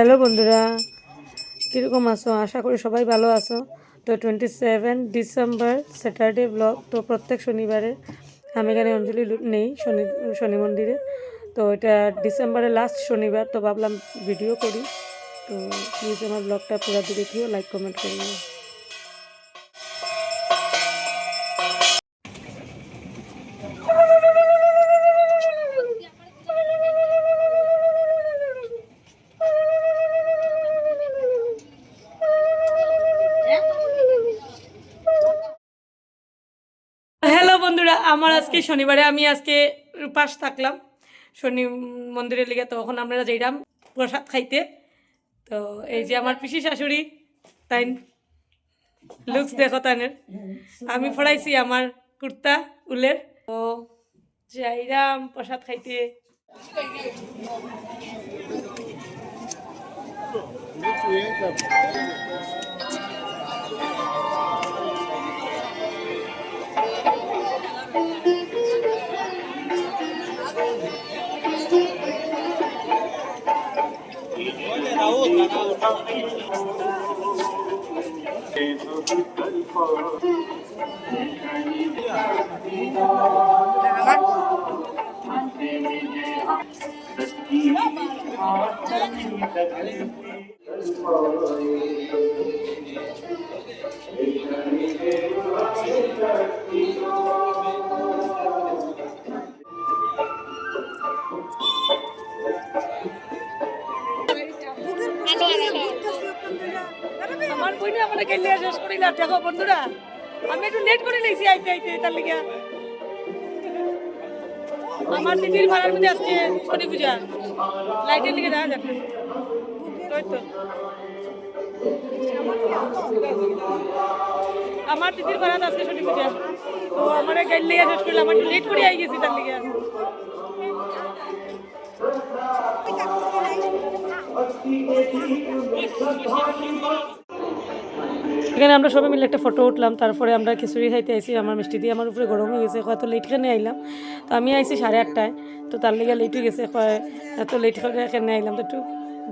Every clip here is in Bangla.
হ্যালো বন্ধুরা, কীরকম আছো? আশা করি সবাই ভালো আছো। তো 27 ডিসেম্বর স্যাটারডে ব্লগ। তো প্রত্যেক শনিবারে আমি এখানে অঞ্জলি নেই শনি মন্দিরে। তো এটা ডিসেম্বরের লাস্ট শনিবার, তো ভাবলাম ভিডিও করি। তো প্লিজ আমার ব্লগটা পুরো দেখিও, লাইক কমেন্ট করিও। হ্যালো বন্ধুরা, আমার আজকে শনিবারে আমি আজকে উপাস থাকলাম শনি মন্দিরের লিগে। তো এখন আমরা যাইলাম প্রসাদ খাইতে। তো এই যে আমার পিসি শাশুড়ি, তাই লুকস দেখো তাইনের। আমি পড়াইছি আমার কুর্তা উলের। তো যাইরাম প্রসাদ খাইতে। আমার বইনে আমার গেলে শেষ করি না। দেখো বন্ধুরা, আমি একটু লেট করে নিয়েছি আইতে আইতে, তার লিগে আমার দিদির ভাড়ার মধ্যে আজকে শনি পূজা লাইটের লিগে দেখা যাবে। তো আমার দিদির ভাড়া আজকে শনি পূজা, তো আমার গাড়ি লিগে শেষ করলাম। আমার একটু লেট করে আই গেছি তার লিগে। এখানে আমরা সবাই মিলে একটা ফটো উঠলাম। তারপরে আমরা খিচুড়ি খাইতে আইসি। আমার মিষ্টি দিয়ে আমার উপরে গরম হয়ে গেছে, কত লেট এখানে আইলাম। তো আমি আইসি 8:30টায়, তো তার লেগে লেট হয়ে গেছে। এত লেট করে এখানে আইলাম। তো একটু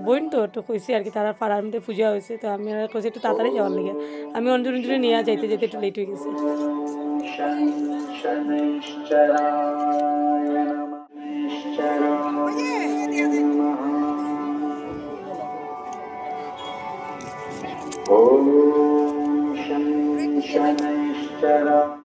বোন তো একটু কইছি আর কি, তারা পাড়ার মধ্যে পূজা হয়েছে। তো আমি আর কইছি একটু তাড়াতাড়ি যাওয়ার লেগে। আমি অঞ্জলি নিয়ে যাইতে যেতে একটু লেট হয়ে গেছে। ওম শনৈশ্চরায়